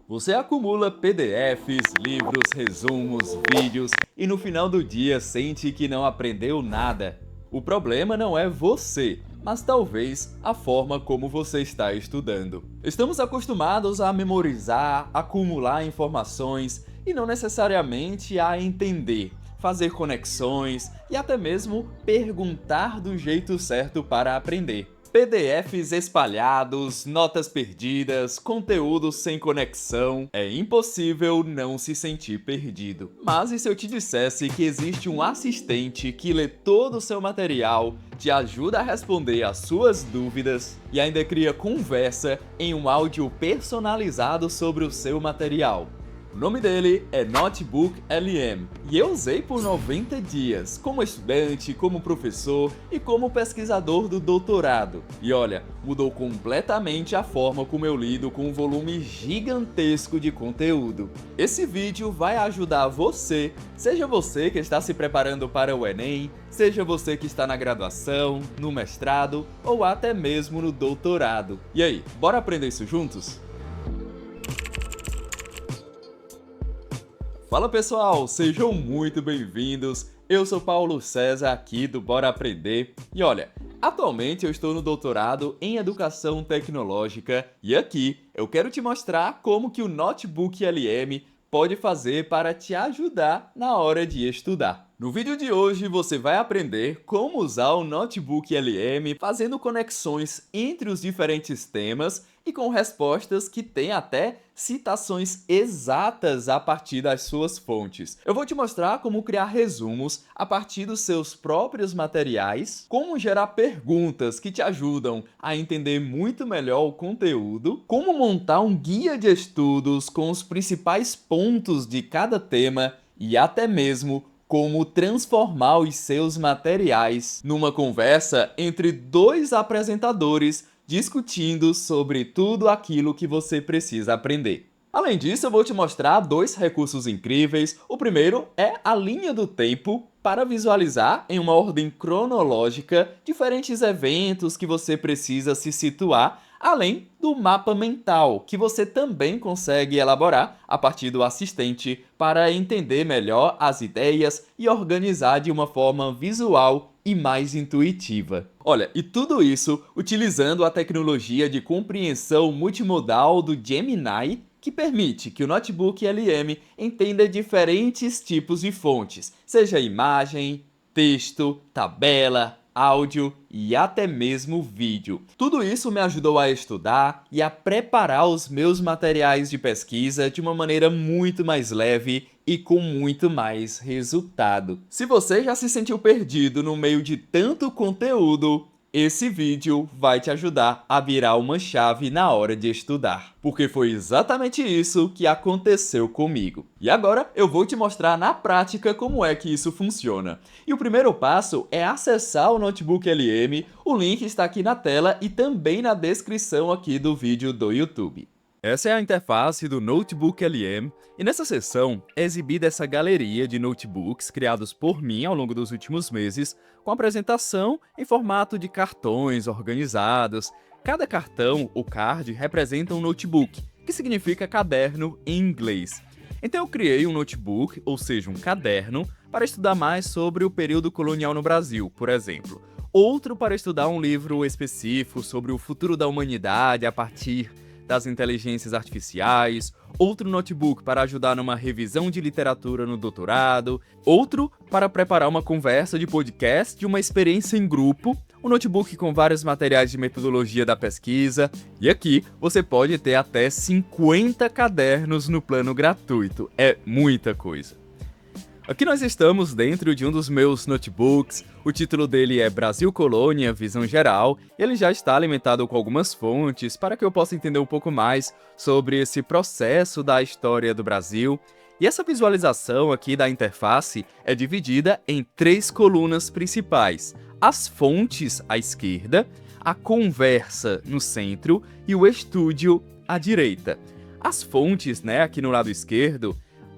Você acumula PDFs, livros, resumos, vídeos e no final do dia sente que não aprendeu nada. O problema não é você, mas talvez a forma como você está estudando. Estamos acostumados a memorizar, acumular informações e não necessariamente a entender, fazer conexões e até mesmo perguntar do jeito certo para aprender. PDFs espalhados, notas perdidas, conteúdo sem conexão, é impossível não se sentir perdido. Mas e se eu te dissesse que existe um assistente que lê todo o seu material, te ajuda a responder às suas dúvidas e ainda cria conversa em um áudio personalizado sobre o seu material? O nome dele é Notebook LM e eu usei por 90 dias, como estudante, como professor e como pesquisador do doutorado. E olha, mudou completamente a forma como eu lido com um volume gigantesco de conteúdo. Esse vídeo vai ajudar você, seja você que está se preparando para o Enem, seja você que está na graduação, no mestrado ou até mesmo no doutorado. E aí, bora aprender isso juntos? Fala pessoal, sejam muito bem-vindos. Eu sou Paulo César aqui do Bora Aprender. E olha, atualmente eu estou no doutorado em Educação Tecnológica e aqui eu quero te mostrar como que o Notebook LM pode fazer para te ajudar na hora de estudar. No vídeo de hoje você vai aprender como usar o Notebook LM fazendo conexões entre os diferentes temas e com respostas que têm até citações exatas a partir das suas fontes. Eu vou te mostrar como criar resumos a partir dos seus próprios materiais, como gerar perguntas que te ajudam a entender muito melhor o conteúdo, como montar um guia de estudos com os principais pontos de cada tema e até mesmo como transformar os seus materiais numa conversa entre dois apresentadores discutindo sobre tudo aquilo que você precisa aprender. Além disso, eu vou te mostrar dois recursos incríveis. O primeiro é a linha do tempo para visualizar em uma ordem cronológica diferentes eventos que você precisa se situar, além do mapa mental, que você também consegue elaborar a partir do assistente para entender melhor as ideias e organizar de uma forma visual e mais intuitiva. Olha, e tudo isso utilizando a tecnologia de compreensão multimodal do Gemini, que permite que o Notebook LM entenda diferentes tipos de fontes, seja imagem, texto, tabela, áudio e até mesmo vídeo. Tudo isso me ajudou a estudar e a preparar os meus materiais de pesquisa de uma maneira muito mais leve e com muito mais resultado. Se você já se sentiu perdido no meio de tanto conteúdo, esse vídeo vai te ajudar a virar uma chave na hora de estudar, porque foi exatamente isso que aconteceu comigo. E agora eu vou te mostrar na prática como é que isso funciona. E o primeiro passo é acessar o Notebook LM, o link está aqui na tela e também na descrição aqui do vídeo do YouTube. Essa é a interface do Notebook LM, e nessa seção é exibida essa galeria de notebooks criados por mim ao longo dos últimos meses, com apresentação em formato de cartões organizados. Cada cartão, ou card, representa um notebook, que significa caderno em inglês. Então eu criei um notebook, ou seja, um caderno, para estudar mais sobre o período colonial no Brasil, por exemplo. Outro para estudar um livro específico sobre o futuro da humanidade a partir das inteligências artificiais, outro notebook para ajudar numa revisão de literatura no doutorado, outro para preparar uma conversa de podcast de uma experiência em grupo, um notebook com vários materiais de metodologia da pesquisa, e aqui você pode ter até 50 cadernos no plano gratuito, é muita coisa. Aqui nós estamos dentro de um dos meus notebooks, o título dele é Brasil Colônia, Visão Geral, e ele já está alimentado com algumas fontes para que eu possa entender um pouco mais sobre esse processo da história do Brasil. E essa visualização aqui da interface é dividida em 3 colunas principais: as fontes à esquerda, a conversa no centro e o estúdio à direita. As fontes, aqui no lado esquerdo,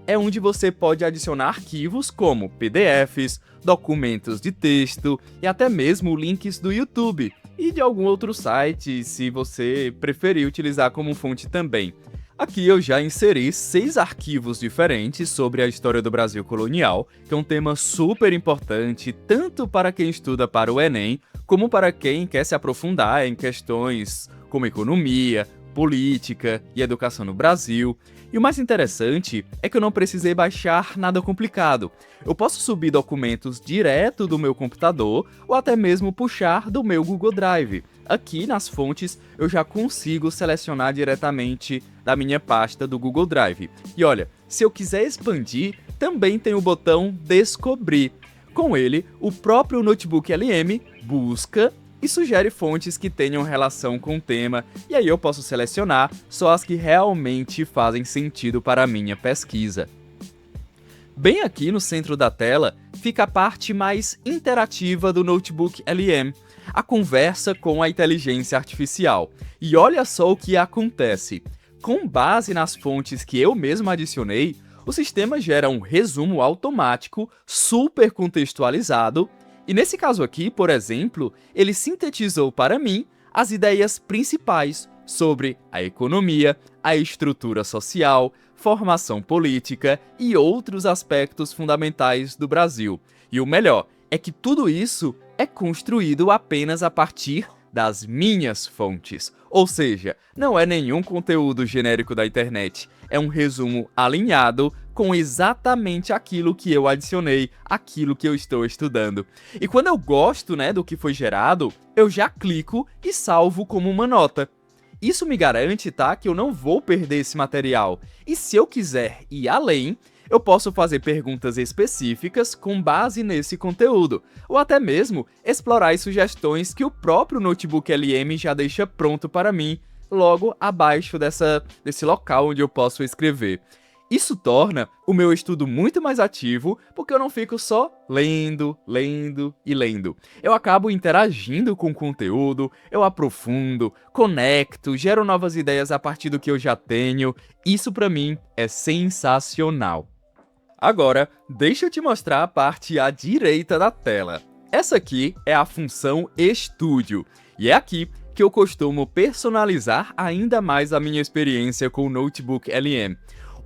é onde você pode adicionar arquivos como PDFs, documentos de texto e até mesmo links do YouTube e de algum outro site, se você preferir utilizar como fonte também. Aqui eu já inseri 6 arquivos diferentes sobre a história do Brasil colonial, que é um tema super importante tanto para quem estuda para o Enem, como para quem quer se aprofundar em questões como economia, política e educação no Brasil. E o mais interessante é que eu não precisei baixar nada complicado. Eu posso subir documentos direto do meu computador ou até mesmo puxar do meu Google Drive. Aqui nas fontes eu já consigo selecionar diretamente da minha pasta do Google Drive. E olha, se eu quiser expandir, também tem o botão Descobrir. Com ele, o próprio Notebook LM busca e sugere fontes que tenham relação com o tema, e aí eu posso selecionar só as que realmente fazem sentido para a minha pesquisa. Bem aqui no centro da tela fica a parte mais interativa do Notebook LM, a conversa com a inteligência artificial. E olha só o que acontece. Com base nas fontes que eu mesmo adicionei, o sistema gera um resumo automático, super contextualizado, e nesse caso aqui, por exemplo, ele sintetizou para mim as ideias principais sobre a economia, a estrutura social, formação política e outros aspectos fundamentais do Brasil. E o melhor é que tudo isso é construído apenas a partir das minhas fontes. Ou seja, não é nenhum conteúdo genérico da internet, é um resumo alinhado com exatamente aquilo que eu adicionei, aquilo que eu estou estudando. E quando eu gosto, do que foi gerado, eu já clico e salvo como uma nota. Isso me garante, que eu não vou perder esse material. E se eu quiser ir além, eu posso fazer perguntas específicas com base nesse conteúdo, ou até mesmo explorar as sugestões que o próprio Notebook LM já deixa pronto para mim, logo abaixo desse local onde eu posso escrever. Isso torna o meu estudo muito mais ativo, porque eu não fico só lendo e lendo. Eu acabo interagindo com o conteúdo, eu aprofundo, conecto, gero novas ideias a partir do que eu já tenho. Isso pra mim é sensacional. Agora, deixa eu te mostrar a parte à direita da tela. Essa aqui é a função Estúdio, e é aqui que eu costumo personalizar ainda mais a minha experiência com o Notebook LM.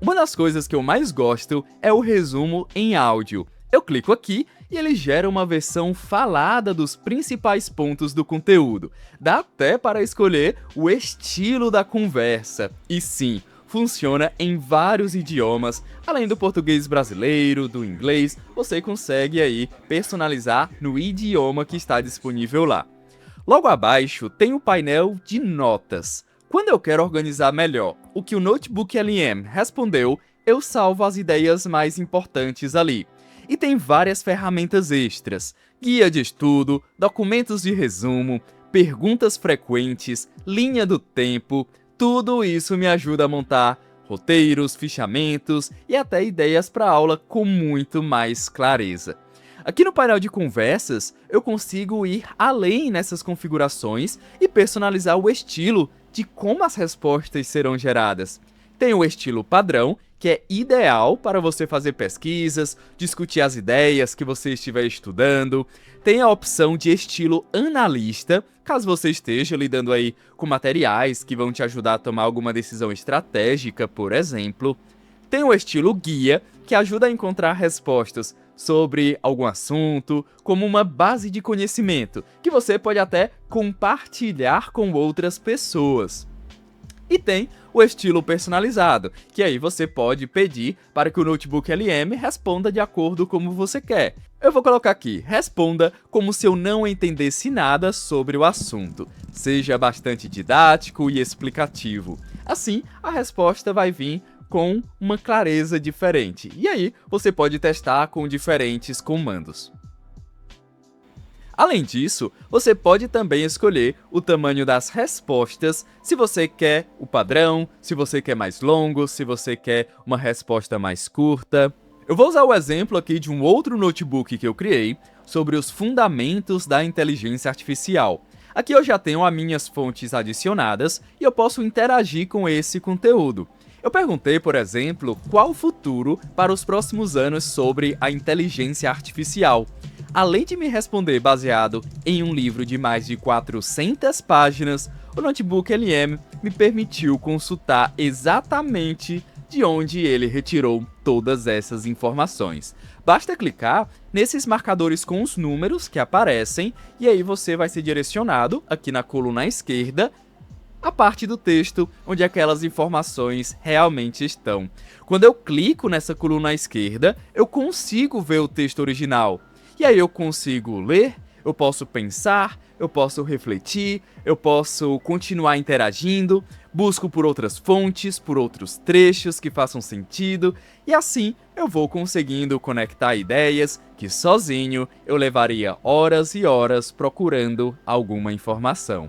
Uma das coisas que eu mais gosto é o resumo em áudio. Eu clico aqui e ele gera uma versão falada dos principais pontos do conteúdo. Dá até para escolher o estilo da conversa. E sim, funciona em vários idiomas, além do português brasileiro, do inglês, você consegue aí personalizar no idioma que está disponível lá. Logo abaixo tem o painel de notas. Quando eu quero organizar melhor o que o Notebook LM respondeu, eu salvo as ideias mais importantes ali. E tem várias ferramentas extras: guia de estudo, documentos de resumo, perguntas frequentes, linha do tempo. Tudo isso me ajuda a montar roteiros, fichamentos e até ideias para aula com muito mais clareza. Aqui no painel de conversas, eu consigo ir além nessas configurações e personalizar o estilo de como as respostas serão geradas. Tem o estilo padrão, que é ideal para você fazer pesquisas, discutir as ideias que você estiver estudando. Tem a opção de estilo analista, caso você esteja lidando aí com materiais que vão te ajudar a tomar alguma decisão estratégica, por exemplo. Tem o estilo guia, que ajuda a encontrar respostas sobre algum assunto, como uma base de conhecimento, que você pode até compartilhar com outras pessoas. E tem o estilo personalizado, que aí você pode pedir para que o Notebook LM responda de acordo como você quer. Eu vou colocar aqui: responda como se eu não entendesse nada sobre o assunto. Seja bastante didático e explicativo. Assim, a resposta vai vir com uma clareza diferente. E aí, você pode testar com diferentes comandos. Além disso, você pode também escolher o tamanho das respostas, se você quer o padrão, se você quer mais longo, se você quer uma resposta mais curta. Eu vou usar o exemplo aqui de um outro notebook que eu criei sobre os fundamentos da inteligência artificial. Aqui eu já tenho as minhas fontes adicionadas e eu posso interagir com esse conteúdo. Eu perguntei, por exemplo, qual o futuro para os próximos anos sobre a inteligência artificial. Além de me responder baseado em um livro de mais de 400 páginas, o Notebook LM me permitiu consultar exatamente de onde ele retirou todas essas informações. Basta clicar nesses marcadores com os números que aparecem e aí você vai ser direcionado aqui na coluna esquerda a parte do texto onde aquelas informações realmente estão. Quando eu clico nessa coluna à esquerda, eu consigo ver o texto original. E aí eu consigo ler, eu posso pensar, eu posso refletir, eu posso continuar interagindo, busco por outras fontes, por outros trechos que façam sentido, e assim eu vou conseguindo conectar ideias que sozinho eu levaria horas e horas procurando alguma informação.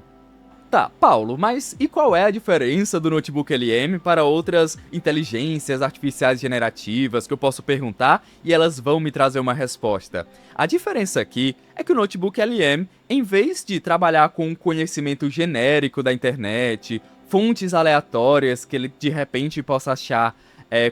Tá, Paulo, mas e qual é a diferença do notebook LM para outras inteligências artificiais generativas que eu posso perguntar e elas vão me trazer uma resposta? A diferença aqui é que o notebook LM, em vez de trabalhar com um conhecimento genérico da internet, fontes aleatórias que ele de repente possa achar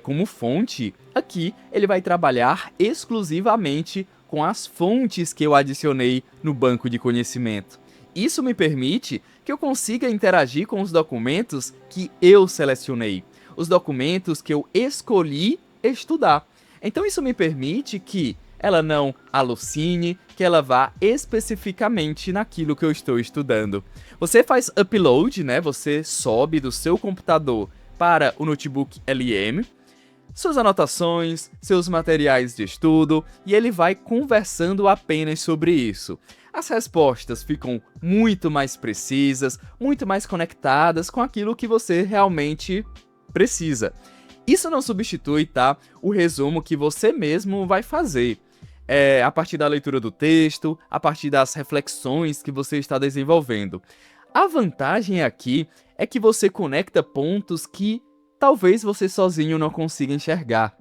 como fonte, aqui ele vai trabalhar exclusivamente com as fontes que eu adicionei no banco de conhecimento. Isso me permite que eu consiga interagir com os documentos que eu selecionei, os documentos que eu escolhi estudar. Então isso me permite que ela não alucine, que ela vá especificamente naquilo que eu estou estudando. Você faz upload, né? Você sobe do seu computador para o notebook LM, suas anotações, seus materiais de estudo, e ele vai conversando apenas sobre isso. As respostas ficam muito mais precisas, muito mais conectadas com aquilo que você realmente precisa. Isso não substitui, tá, o resumo que você mesmo vai fazer. A partir da leitura do texto, a partir das reflexões que você está desenvolvendo. A vantagem aqui é que você conecta pontos que talvez você sozinho não consiga enxergar.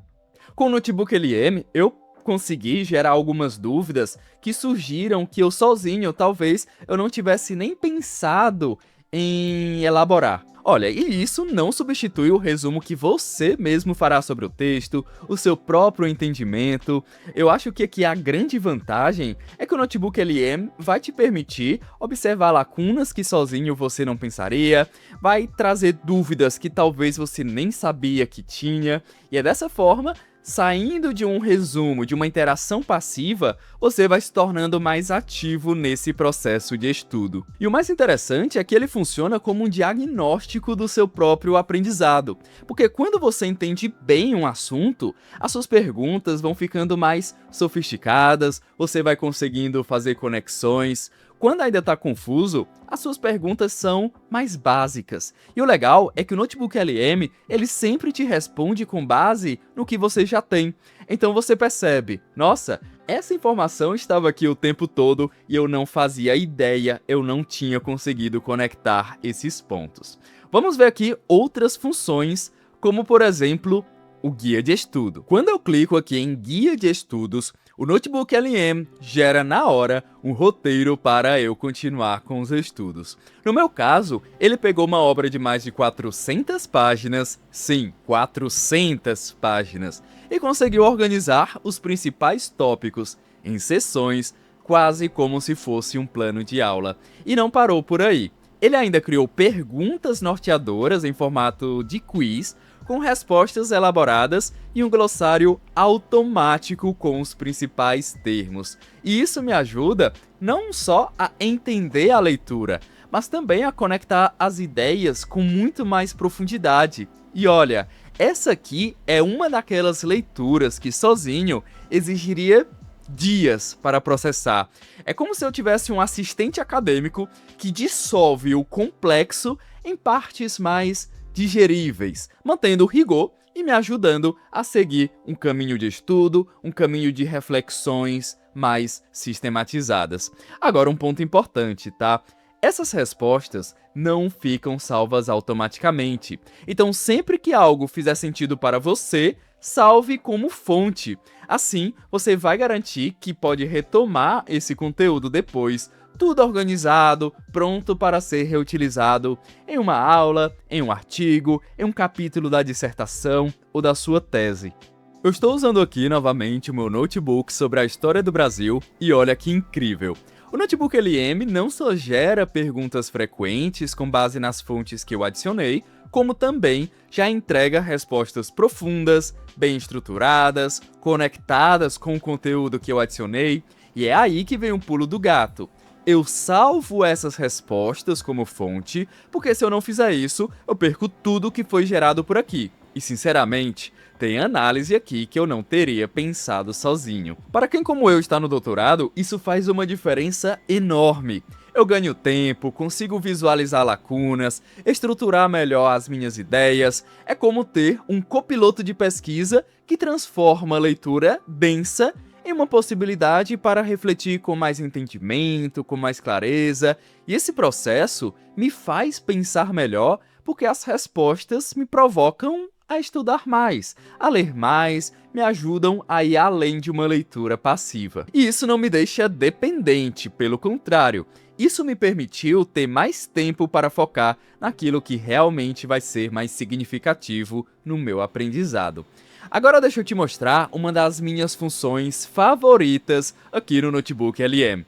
Com o notebook LM, eu consegui gerar algumas dúvidas que surgiram que eu sozinho, talvez, eu não tivesse nem pensado em elaborar. Olha, e isso não substitui o resumo que você mesmo fará sobre o texto, o seu próprio entendimento. Eu acho que aqui a grande vantagem é que o notebook LM vai te permitir observar lacunas que sozinho você não pensaria, vai trazer dúvidas que talvez você nem sabia que tinha, e é dessa forma, saindo de um resumo, de uma interação passiva, você vai se tornando mais ativo nesse processo de estudo. E o mais interessante é que ele funciona como um diagnóstico do seu próprio aprendizado, porque quando você entende bem um assunto, as suas perguntas vão ficando mais sofisticadas, você vai conseguindo fazer conexões. Quando ainda está confuso, as suas perguntas são mais básicas. E o legal é que o notebook LM, ele sempre te responde com base no que você já tem. Então você percebe, nossa, essa informação estava aqui o tempo todo e eu não fazia ideia, eu não tinha conseguido conectar esses pontos. Vamos ver aqui outras funções, como por exemplo, o guia de estudo. Quando eu clico aqui em guia de estudos, o notebook LM gera na hora um roteiro para eu continuar com os estudos. No meu caso, ele pegou uma obra de mais de 400 páginas, sim, 400 páginas, e conseguiu organizar os principais tópicos em seções, quase como se fosse um plano de aula. E não parou por aí. Ele ainda criou perguntas norteadoras em formato de quiz, com respostas elaboradas e um glossário automático com os principais termos. E isso me ajuda não só a entender a leitura, mas também a conectar as ideias com muito mais profundidade. E olha, essa aqui é uma daquelas leituras que sozinho exigiria dias para processar. É como se eu tivesse um assistente acadêmico que dissolve o complexo em partes mais digeríveis, mantendo o rigor e me ajudando a seguir um caminho de estudo, um caminho de reflexões mais sistematizadas. Agora, um ponto importante, tá? Essas respostas não ficam salvas automaticamente. Então, sempre que algo fizer sentido para você, salve como fonte. Assim, você vai garantir que pode retomar esse conteúdo depois, tudo organizado, pronto para ser reutilizado em uma aula, em um artigo, em um capítulo da dissertação ou da sua tese. Eu estou usando aqui novamente o meu notebook sobre a história do Brasil e olha que incrível! O Notebook LM não só gera perguntas frequentes com base nas fontes que eu adicionei, como também já entrega respostas profundas, bem estruturadas, conectadas com o conteúdo que eu adicionei, e é aí que vem o pulo do gato. Eu salvo essas respostas como fonte, porque se eu não fizer isso, eu perco tudo que foi gerado por aqui. E sinceramente, tem análise aqui que eu não teria pensado sozinho. Para quem como eu está no doutorado, isso faz uma diferença enorme. Eu ganho tempo, consigo visualizar lacunas, estruturar melhor as minhas ideias. É como ter um copiloto de pesquisa que transforma a leitura densa em uma possibilidade para refletir com mais entendimento, com mais clareza. E esse processo me faz pensar melhor porque as respostas me provocam a estudar mais, a ler mais, me ajudam a ir além de uma leitura passiva. E isso não me deixa dependente, pelo contrário, isso me permitiu ter mais tempo para focar naquilo que realmente vai ser mais significativo no meu aprendizado. Agora deixa eu te mostrar uma das minhas funções favoritas aqui no Notebook LM.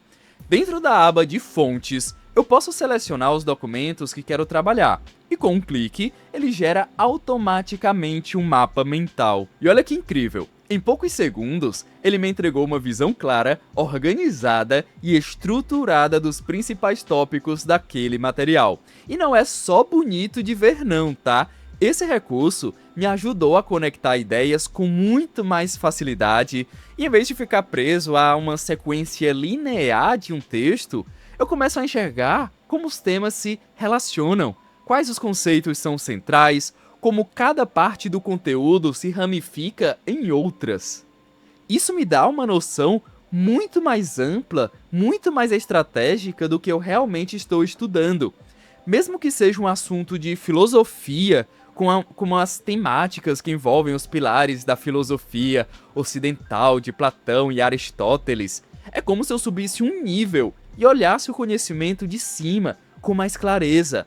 Dentro da aba de fontes, eu posso selecionar os documentos que quero trabalhar, e com um clique, ele gera automaticamente um mapa mental. E olha que incrível! Em poucos segundos, ele me entregou uma visão clara, organizada e estruturada dos principais tópicos daquele material. E não é só bonito de ver não, tá? Esse recurso me ajudou a conectar ideias com muito mais facilidade, e em vez de ficar preso a uma sequência linear de um texto, eu começo a enxergar como os temas se relacionam, quais os conceitos são centrais, como cada parte do conteúdo se ramifica em outras. Isso me dá uma noção muito mais ampla, muito mais estratégica do que eu estou estudando. Mesmo que seja um assunto de filosofia, com as temáticas que envolvem os pilares da filosofia ocidental de Platão e Aristóteles, é como se eu subisse um nível e olhasse o conhecimento de cima, com mais clareza.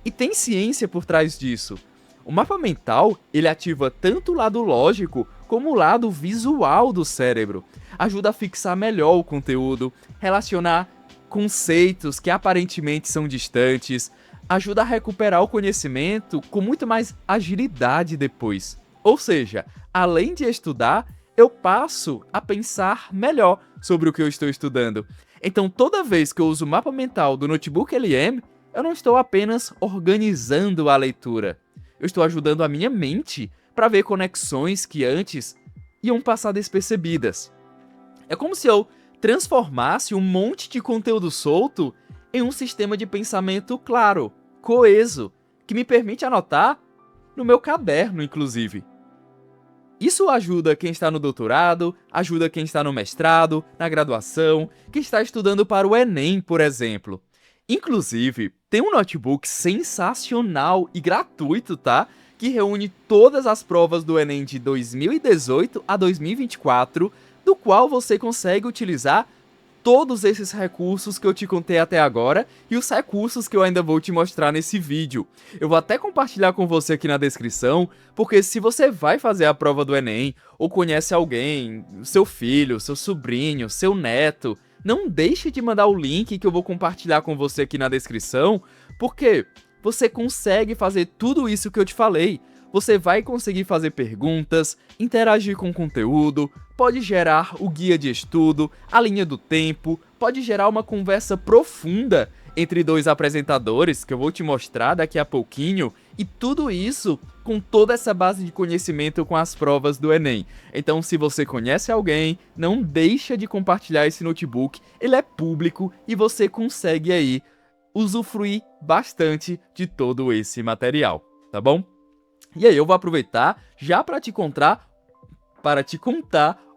E tem ciência por trás disso. O mapa mental, ele ativa tanto o lado lógico como o lado visual do cérebro. Ajuda a fixar melhor o conteúdo, relacionar conceitos que aparentemente são distantes, ajuda a recuperar o conhecimento com muito mais agilidade depois. Ou seja, além de estudar, eu passo a pensar melhor sobre o que eu estou estudando. Então, toda vez que eu uso o mapa mental do Notebook LM, eu não estou apenas organizando a leitura. Eu estou ajudando a minha mente para ver conexões que antes iam passar despercebidas. É como se eu transformasse um monte de conteúdo solto em um sistema de pensamento claro, coeso, que me permite anotar no meu caderno, inclusive. Isso ajuda quem está no doutorado, ajuda quem está no mestrado, na graduação, quem está estudando para o Enem, por exemplo. Inclusive, tem um notebook sensacional e gratuito, tá? Que reúne todas as provas do Enem de 2018 a 2024, do qual você consegue utilizar todos esses recursos que eu te contei até agora e os recursos que eu ainda vou te mostrar nesse vídeo. Eu vou até compartilhar com você aqui na descrição, porque se você vai fazer a prova do Enem, ou conhece alguém, seu filho, seu sobrinho, seu neto, não deixe de mandar o link que eu vou compartilhar com você aqui na descrição, porque você consegue fazer tudo isso que eu te falei. Você vai conseguir fazer perguntas, interagir com o conteúdo, pode gerar o guia de estudo, a linha do tempo, pode gerar uma conversa profunda entre dois apresentadores, que eu vou te mostrar daqui a pouquinho, e tudo isso com toda essa base de conhecimento com as provas do Enem. Então, se você conhece alguém, não deixa de compartilhar esse notebook, ele é público e você consegue aí usufruir bastante de todo esse material, tá bom? E aí eu vou aproveitar já para te contar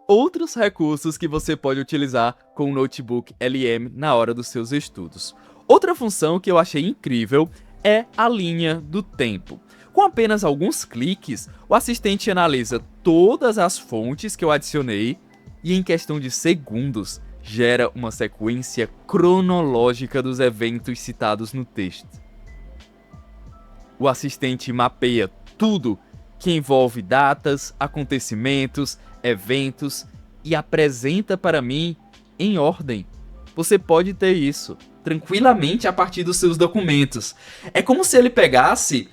outros recursos que você pode utilizar com o Notebook LM na hora dos seus estudos. Outra função que eu achei incrível é a linha do tempo. Com apenas alguns cliques, o assistente analisa todas as fontes que eu adicionei e em questão de segundos gera uma sequência cronológica dos eventos citados no texto. O assistente mapeia tudo que envolve datas, acontecimentos, eventos e apresenta para mim em ordem. Você pode ter isso tranquilamente a partir dos seus documentos. É como se ele pegasse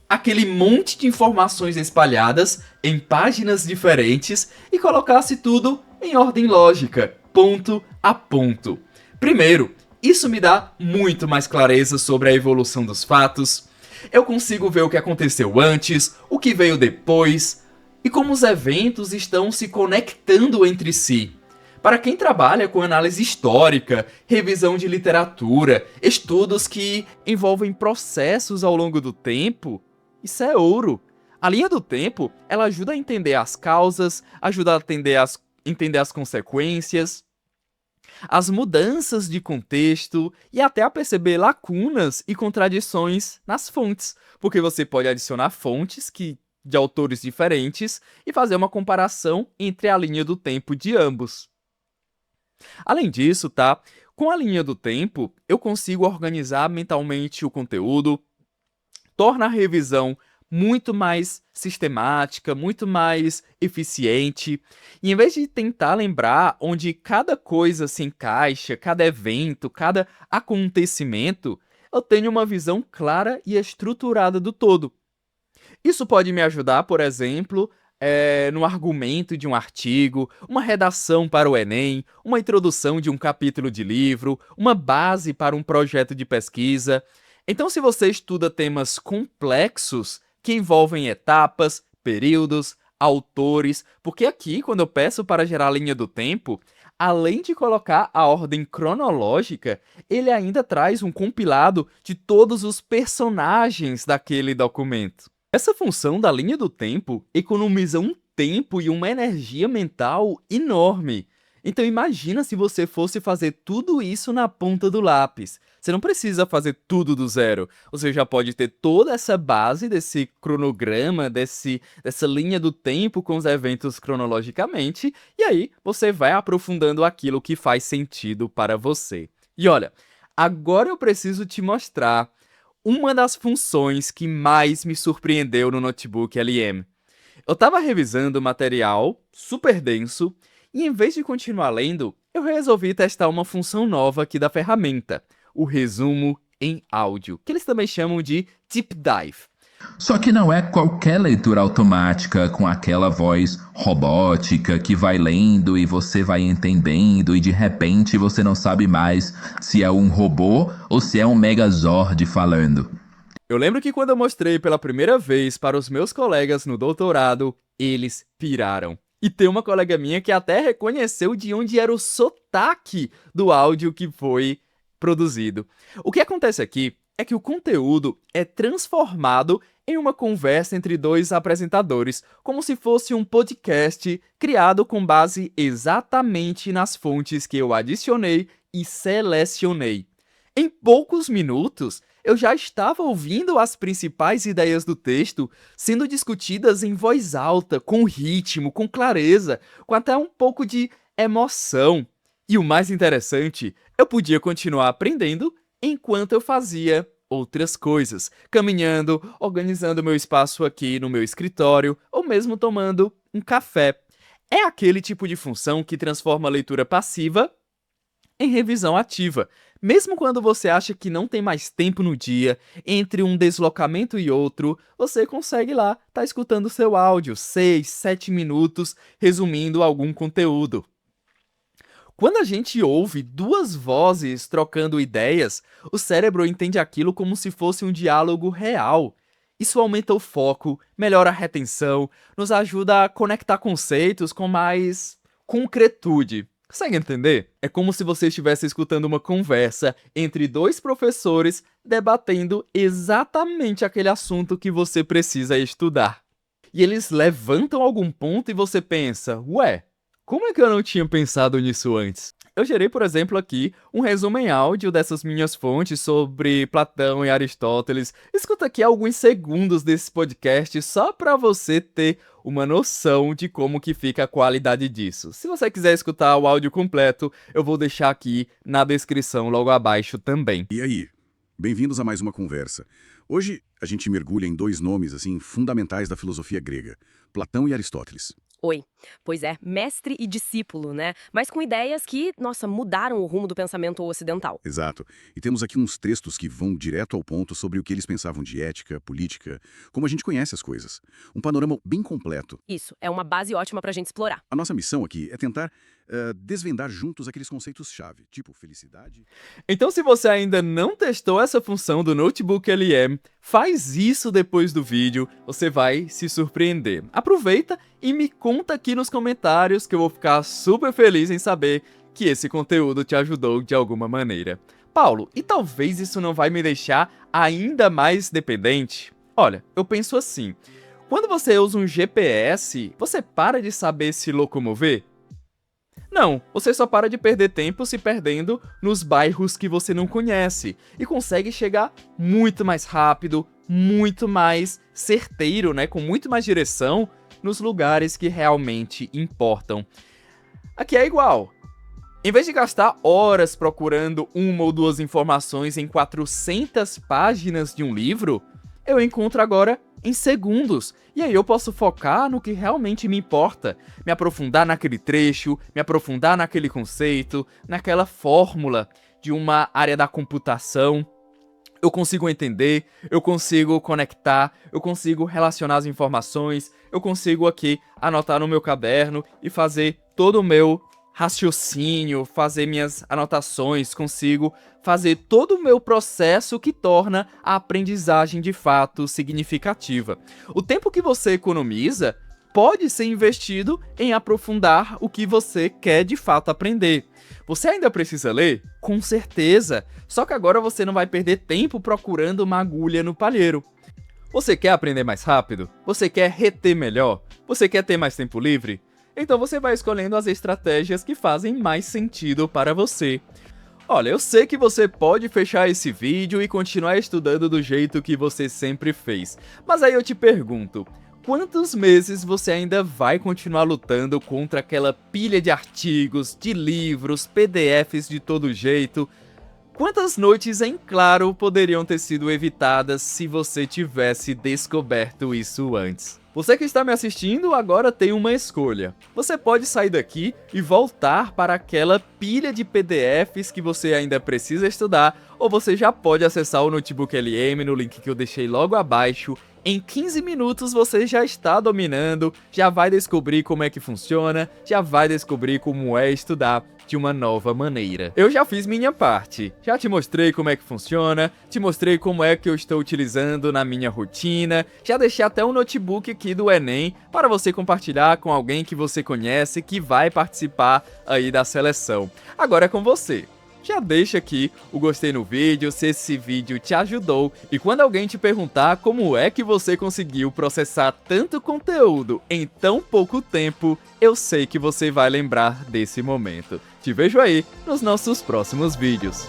aquele monte de informações espalhadas em páginas diferentes e colocasse tudo em ordem lógica, ponto a ponto. Primeiro, isso me dá muito mais clareza sobre a evolução dos fatos. Eu consigo ver o que aconteceu antes, o que veio depois e como os eventos estão se conectando entre si. Para quem trabalha com análise histórica, revisão de literatura, estudos que envolvem processos ao longo do tempo, isso é ouro. A linha do tempo, ela ajuda a entender as causas, ajuda a entender as consequências, as mudanças de contexto e até a perceber lacunas e contradições nas fontes, porque você pode adicionar fontes de autores diferentes e fazer uma comparação entre a linha do tempo de ambos. Além disso, tá? Com a linha do tempo, eu consigo organizar mentalmente o conteúdo, torna a revisão muito mais sistemática, muito mais eficiente. E em vez de tentar lembrar onde cada coisa se encaixa, cada evento, cada acontecimento, eu tenho uma visão clara e estruturada do todo. Isso pode me ajudar, por exemplo, no argumento de um artigo, uma redação para o Enem, uma introdução de um capítulo de livro, uma base para um projeto de pesquisa. Então, se você estuda temas complexos que envolvem etapas, períodos, autores, porque aqui, quando eu peço para gerar a linha do tempo, além de colocar a ordem cronológica, ele ainda traz um compilado de todos os personagens daquele documento. Essa função da linha do tempo economiza um tempo e uma energia mental enorme. Então imagina se você fosse fazer tudo isso na ponta do lápis. Você não precisa fazer tudo do zero. Você já pode ter toda essa base desse cronograma, dessa linha do tempo com os eventos cronologicamente, e aí você vai aprofundando aquilo que faz sentido para você. E olha, agora eu preciso te mostrar uma das funções que mais me surpreendeu no notebook LM. Eu estava revisando o material super denso e, em vez de continuar lendo, eu resolvi testar uma função nova aqui da ferramenta, o resumo em áudio, que eles também chamam de Deep Dive. Só que não é qualquer leitura automática com aquela voz robótica que vai lendo e você vai entendendo e de repente você não sabe mais se é um robô ou se é um Megazord falando. Eu lembro que quando eu mostrei pela primeira vez para os meus colegas no doutorado, eles piraram. E tem uma colega minha que até reconheceu de onde era o sotaque do áudio que foi produzido. O que acontece aqui é que o conteúdo é transformado em uma conversa entre dois apresentadores, como se fosse um podcast criado com base exatamente nas fontes que eu adicionei e selecionei. Em poucos minutos, eu já estava ouvindo as principais ideias do texto sendo discutidas em voz alta, com ritmo, com clareza, com até um pouco de emoção. E o mais interessante, eu podia continuar aprendendo enquanto eu fazia outras coisas, caminhando, organizando meu espaço aqui no meu escritório, ou mesmo tomando um café. É aquele tipo de função que transforma a leitura passiva em revisão ativa. Mesmo quando você acha que não tem mais tempo no dia, entre um deslocamento e outro, você consegue lá estar escutando seu áudio, 6, 7 minutos, resumindo algum conteúdo. Quando a gente ouve duas vozes trocando ideias, o cérebro entende aquilo como se fosse um diálogo real. Isso aumenta o foco, melhora a retenção, nos ajuda a conectar conceitos com mais concretude. Consegue entender? É como se você estivesse escutando uma conversa entre dois professores debatendo exatamente aquele assunto que você precisa estudar. E eles levantam algum ponto e você pensa, ué, como é que eu não tinha pensado nisso antes? Eu gerei, por exemplo, aqui um resumo em áudio dessas minhas fontes sobre Platão e Aristóteles. Escuta aqui alguns segundos desse podcast só para você ter uma noção de como que fica a qualidade disso. Se você quiser escutar o áudio completo, eu vou deixar aqui na descrição logo abaixo também. E aí? Bem-vindos a mais uma conversa. Hoje, a gente mergulha em dois nomes assim fundamentais da filosofia grega, Platão e Aristóteles. Oi. Pois é, mestre e discípulo, né? Mas com ideias que, nossa, mudaram o rumo do pensamento ocidental. Exato. E temos aqui uns textos que vão direto ao ponto sobre o que eles pensavam de ética, política, como a gente conhece as coisas. Um panorama bem completo. Isso, é uma base ótima pra gente explorar. A nossa missão aqui é tentar desvendar juntos aqueles conceitos-chave, tipo felicidade. Então, se você ainda não testou essa função do Notebook LM, faz isso depois do vídeo, você vai se surpreender. Aproveita e me conta aqui nos comentários que eu vou ficar super feliz em saber que esse conteúdo te ajudou de alguma maneira. Paulo, e talvez isso não vai me deixar ainda mais dependente? Olha, eu penso assim, quando você usa um GPS, você para de saber se locomover? Não, você só para de perder tempo se perdendo nos bairros que você não conhece e consegue chegar muito mais rápido, muito mais certeiro, né, com muito mais direção nos lugares que realmente importam. Aqui é igual. Em vez de gastar horas procurando uma ou duas informações em 400 páginas de um livro, eu encontro agora em segundos. E aí eu posso focar no que realmente me importa, me aprofundar naquele trecho, me aprofundar naquele conceito, naquela fórmula de uma área da computação. Eu consigo entender, eu consigo conectar, eu consigo relacionar as informações, eu consigo aqui anotar no meu caderno e fazer todo o meu raciocínio, fazer minhas anotações, consigo fazer todo o meu processo que torna a aprendizagem de fato significativa. O tempo que você economiza pode ser investido em aprofundar o que você quer de fato aprender. Você ainda precisa ler? Com certeza! Só que agora você não vai perder tempo procurando uma agulha no palheiro. Você quer aprender mais rápido? Você quer reter melhor? Você quer ter mais tempo livre? Então você vai escolhendo as estratégias que fazem mais sentido para você. Olha, eu sei que você pode fechar esse vídeo e continuar estudando do jeito que você sempre fez. Mas aí eu te pergunto, quantos meses você ainda vai continuar lutando contra aquela pilha de artigos, de livros, PDFs de todo jeito? Quantas noites em claro poderiam ter sido evitadas se você tivesse descoberto isso antes? Você que está me assistindo agora tem uma escolha. Você pode sair daqui e voltar para aquela pilha de PDFs que você ainda precisa estudar, ou você já pode acessar o Notebook LM no link que eu deixei logo abaixo. Em 15 minutos você já está dominando, já vai descobrir como é que funciona, já vai descobrir como é estudar de uma nova maneira. Eu já fiz minha parte, já te mostrei como é que funciona, te mostrei como é que eu estou utilizando na minha rotina, já deixei até um notebook aqui do Enem para você compartilhar com alguém que você conhece que vai participar aí da seleção. Agora é com você. Já deixa aqui o gostei no vídeo se esse vídeo te ajudou e quando alguém te perguntar como é que você conseguiu processar tanto conteúdo em tão pouco tempo, eu sei que você vai lembrar desse momento. Te vejo aí nos nossos próximos vídeos.